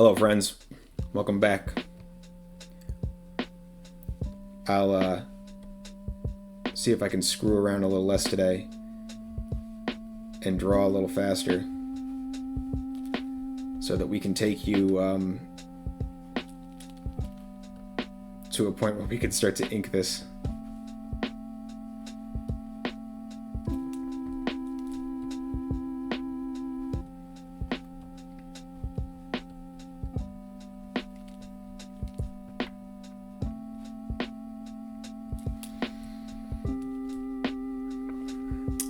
Hello, friends. Welcome back. I'll see if I can screw around a little less today and draw a little faster so that we can take you to a point where we can start to ink this.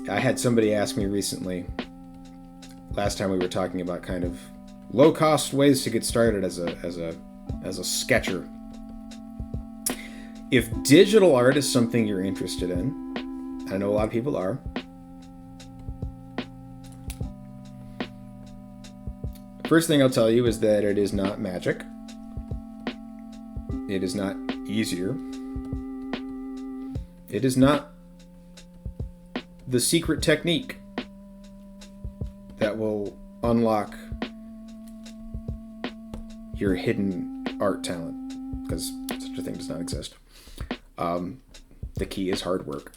I had somebody ask me recently, last time we were talking about kind of low-cost ways to get started as a sketcher. If digital art is something you're interested in, I know a lot of people are, first thing I'll tell you is that it is not magic. It is not easier. It is not the secret technique that will unlock your hidden art talent, because such a thing does not exist. The key is hard work,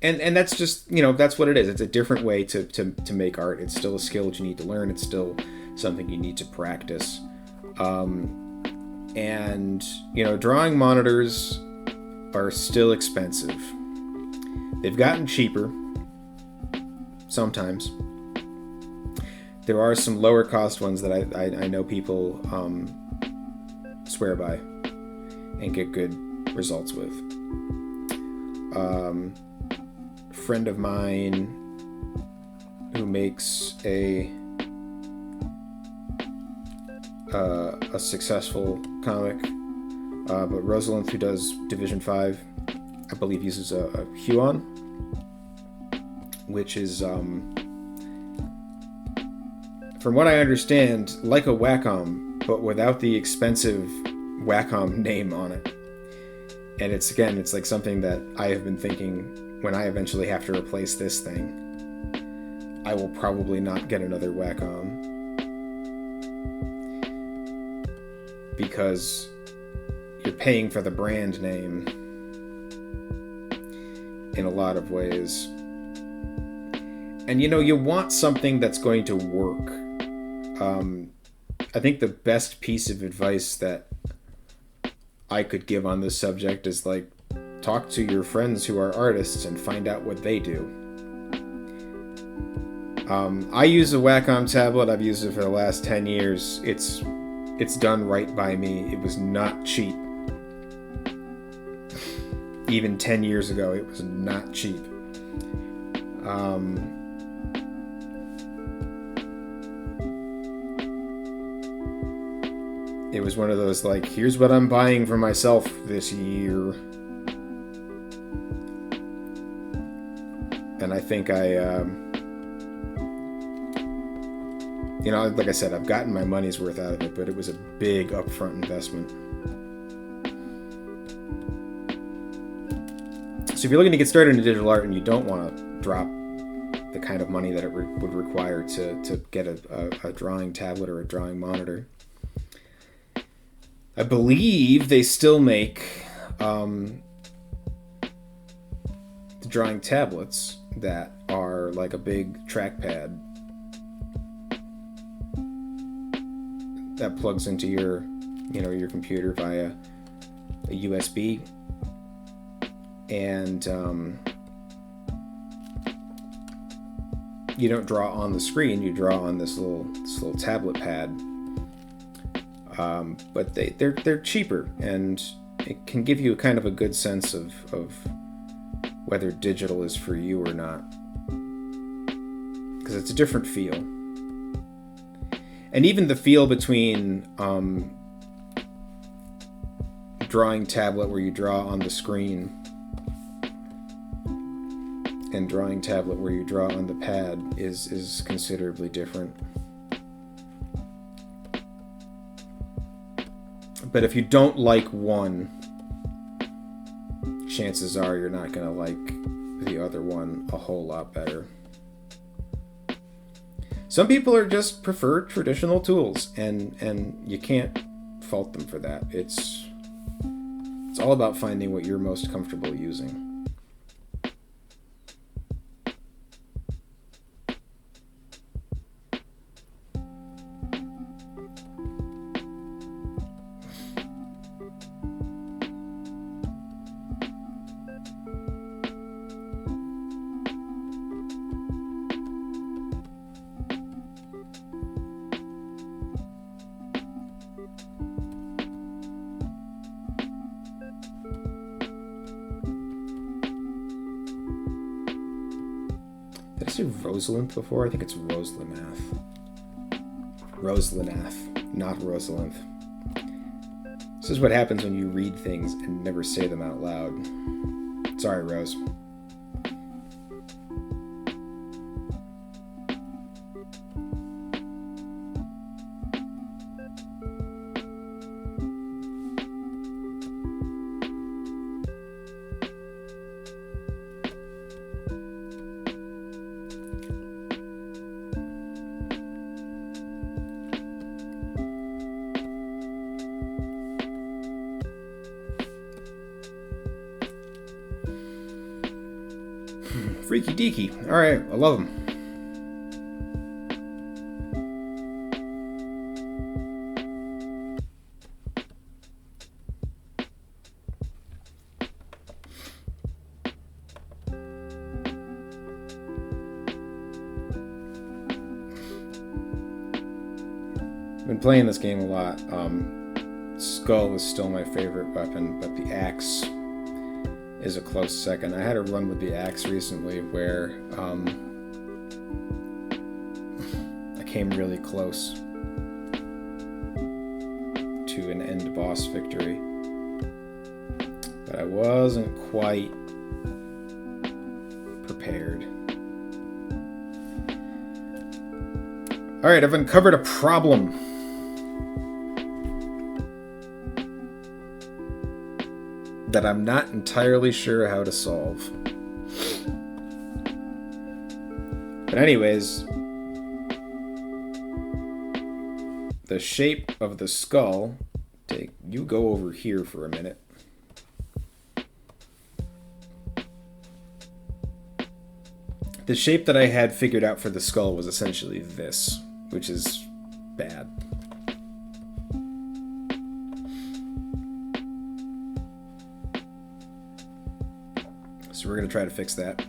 and that's just, that's what it is. It's a different way to make art. It's still a skill that you need to learn. It's still something you need to practice. And drawing monitors are still expensive. They've gotten cheaper sometimes. There are some lower cost ones that I know people swear by and get good results with. Friend of mine who makes a successful comic, but Rosalind, who does Division 5, I believe uses a Huon, which is, from what I understand, like a Wacom, but without the expensive Wacom name on it. And it's like something that I have been thinking, when I eventually have to replace this thing, I will probably not get another Wacom, because you're paying for the brand name in a lot of ways. And you want something that's going to work. I think the best piece of advice that I could give on this subject is talk to your friends who are artists and find out what they do. I use a Wacom tablet. I've used it for the last 10 years. It's done right by me. It was not cheap. Even 10 years ago, it was not cheap. It was one of those, here's what I'm buying for myself this year. And I think like I said, I've gotten my money's worth out of it, but it was a big upfront investment. So if you're looking to get started in digital art and you don't want to drop the kind of money that it would require to get a drawing tablet or a drawing monitor, I believe they still make the drawing tablets that are like a big trackpad that plugs into your computer via a USB, and you don't draw on the screen, you draw on this little tablet pad. But they're cheaper, and it can give you kind of a good sense of whether digital is for you or not, because it's a different feel. And even the feel between drawing tablet where you draw on the screen and drawing tablet where you draw on the pad is considerably different. But if you don't like one, chances are you're not going to like the other one a whole lot better. So Some people are just prefer traditional tools, and you can't fault them for that. It's all about finding what you're most comfortable using. Did I say Rosalind before? I think it's Rosalinath. Rosalinath, not Rosalind. This is what happens when you read things and never say them out loud. Sorry, Rose. Freaky deaky. Alright, I love them. I've been playing this game a lot. Skull is still my favorite weapon, but the axe is a close second. I had a run with the axe recently where I came really close to an end boss victory, but I wasn't quite prepared. Alright, I've uncovered a problem. That I'm not entirely sure how to solve. But anyways, the shape of the skull, you go over here for a minute. The shape that I had figured out for the skull was essentially this, which is bad. So we're going to try to fix that.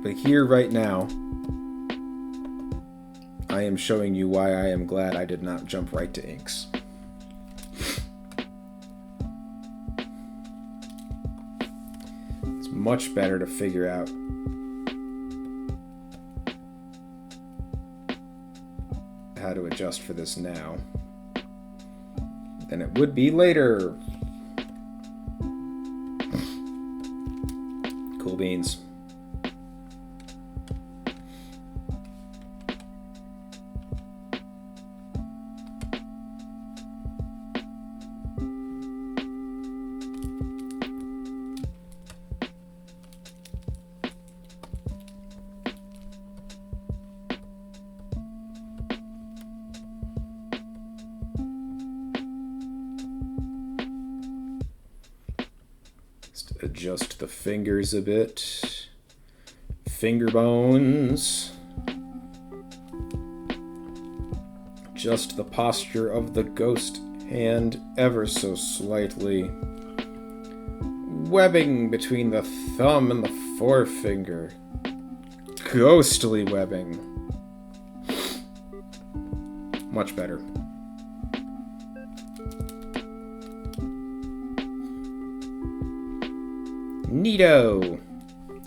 But here right now, I am showing you why I am glad I did not jump right to inks. It's much better to figure out how to adjust for this now than it would be later. Cool beans. Adjust the fingers a bit. Finger bones. Adjust the posture of the ghost hand ever so slightly. Webbing between the thumb and the forefinger. Ghostly webbing. Much better. Neato!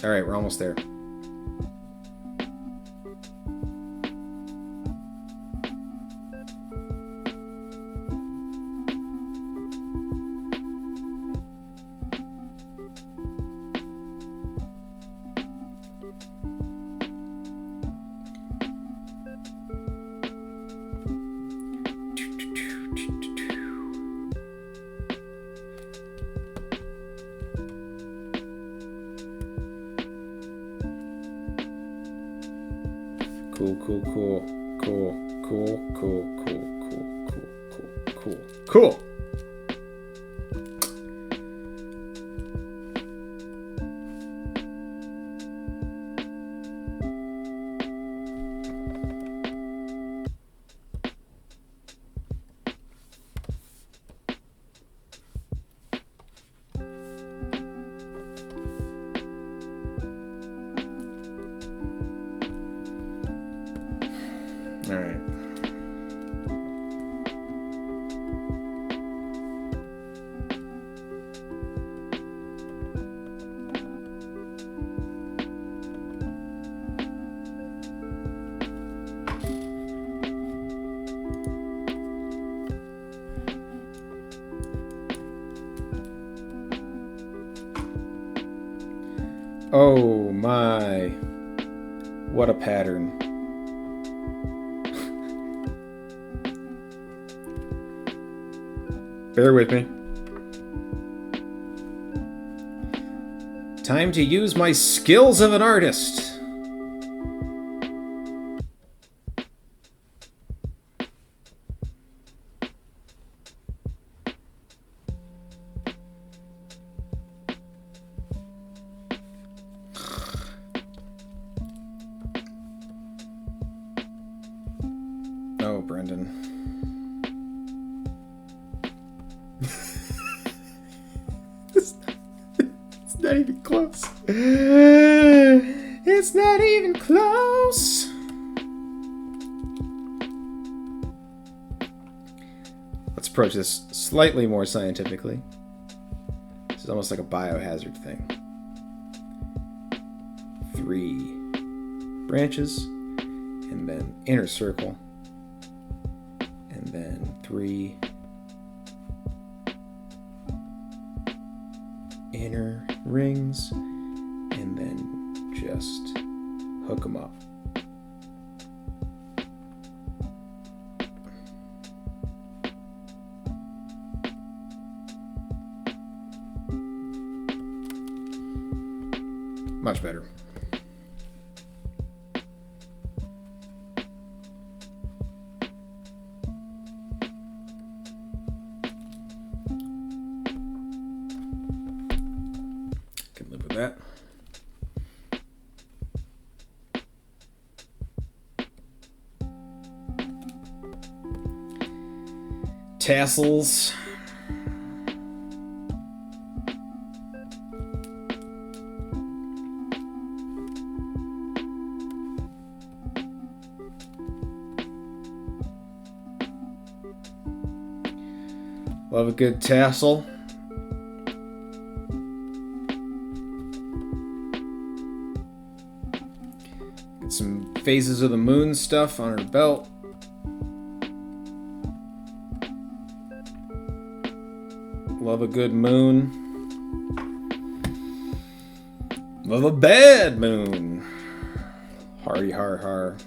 Alright, we're almost there. Cool, cool, cool. Cool, cool, cool, cool, cool, cool, cool, cool. Cool! Alright. Oh my. What a pattern. Bear with me. Time to use my skills of an artist. Oh, Brendan. It's not even close. It's not even close. Let's approach this slightly more scientifically. This is almost like a biohazard thing. 3 branches, and then inner circle, and then 3 inner rings, and then just hook them up. Much better. Can live with that. Tassels. Love a good tassel. Get some phases of the moon stuff on her belt. Love a good moon. Love a bad moon. Hardy har har.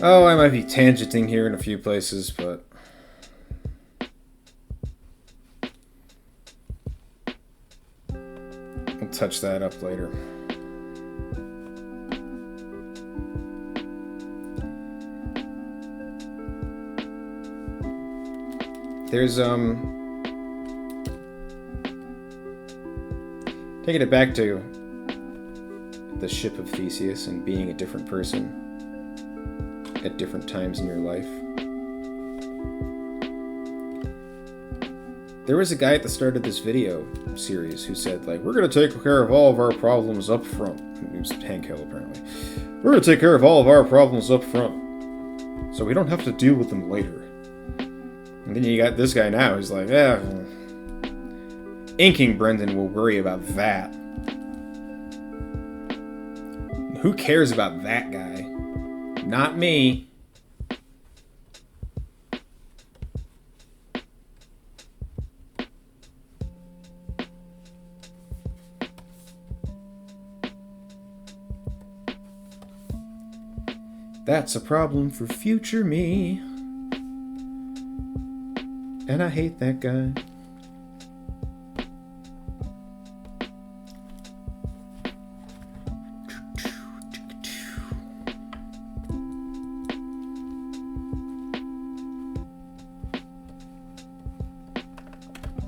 Oh, I might be tangenting here in a few places, but we'll touch that up later. There's taking it back to the ship of Theseus and being a different person at different times in your life. There was a guy at the start of this video series who said, like, we're going to take care of all of our problems up front. It was Hank Hill, apparently. We're going to take care of all of our problems up front, so we don't have to deal with them later. And then you got this guy now who's like, yeah, Inking Brendan will worry about that. Who cares about that guy? Not me. That's a problem for future me. And I hate that guy.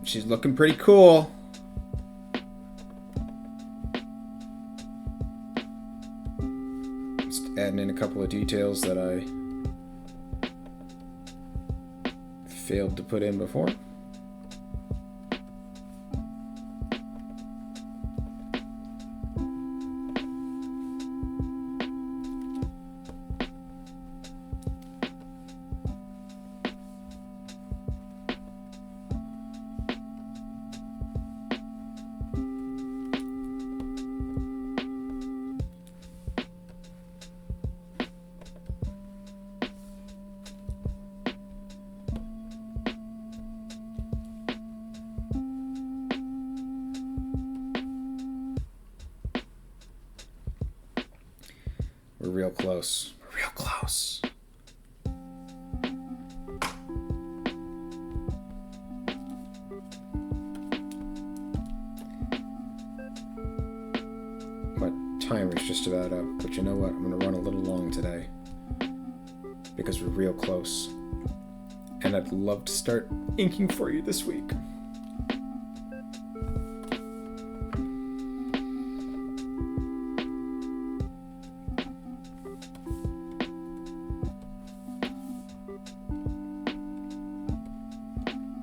She's looking pretty cool. Just adding in a couple of details that I failed to put in before. We're real close. We're real close. My timer's just about up, but you know what? I'm going to run a little long today because we're real close. And I'd love to start inking for you this week.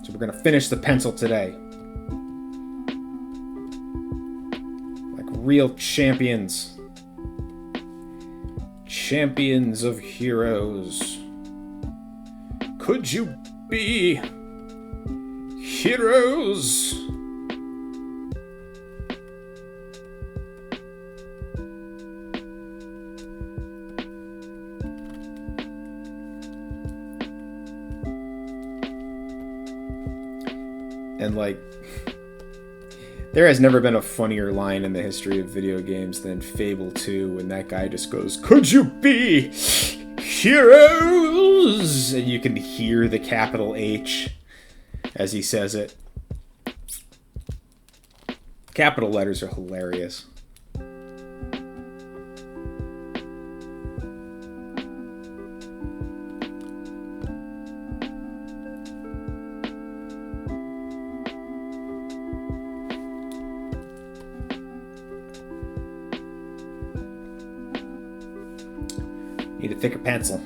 We're going to finish the pencil today. Like real champions. Champions of heroes. Could you be heroes? And like, there has never been a funnier line in the history of video games than Fable 2 when that guy just goes, "Could you be heroes?" And you can hear the capital H as he says it. Capital letters are hilarious. Need a thicker pencil.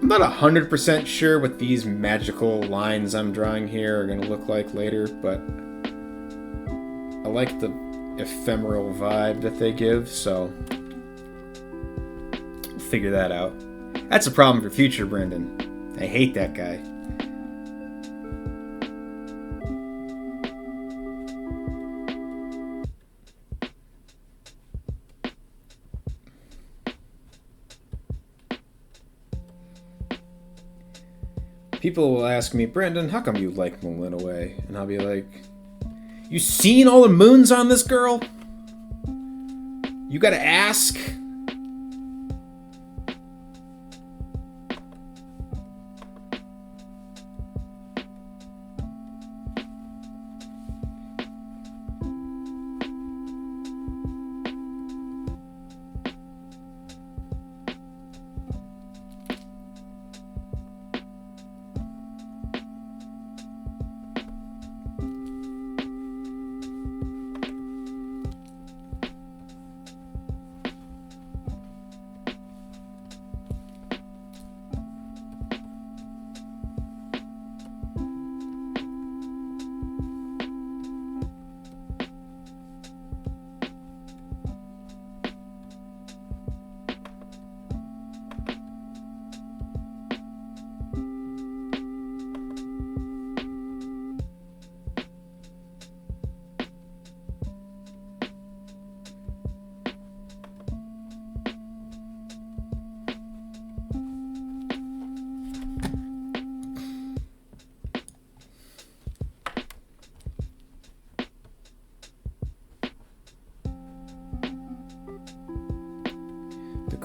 I'm not 100% sure what these magical lines I'm drawing here are going to look like later, but I like the ephemeral vibe that they give, so we'll figure that out. That's a problem for future Brendan. I hate that guy. People will ask me, "Brendan, how come you like Malinois?" And I'll be like, "You seen all the moons on this girl? You gotta ask."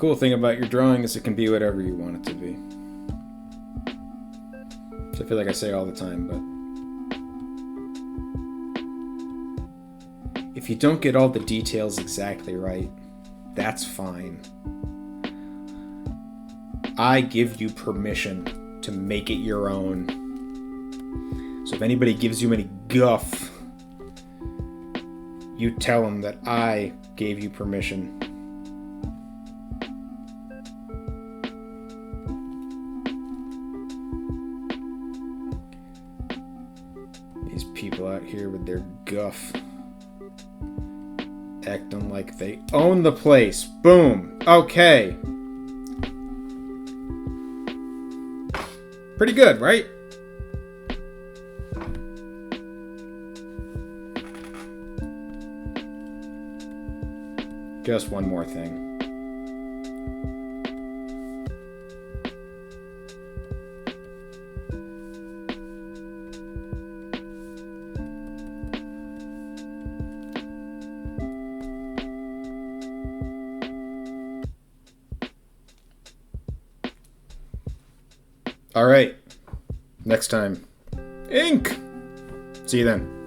cool thing about your drawing is it can be whatever you want it to be. Which I feel like I say all the time, but if you don't get all the details exactly right, that's fine. I give you permission to make it your own. So if anybody gives you any guff, you tell them that I gave you permission. These people out here with their guff, acting like they own the place. Boom. Okay. Pretty good, right? Just one more thing. All right. Next time. Ink! See you then.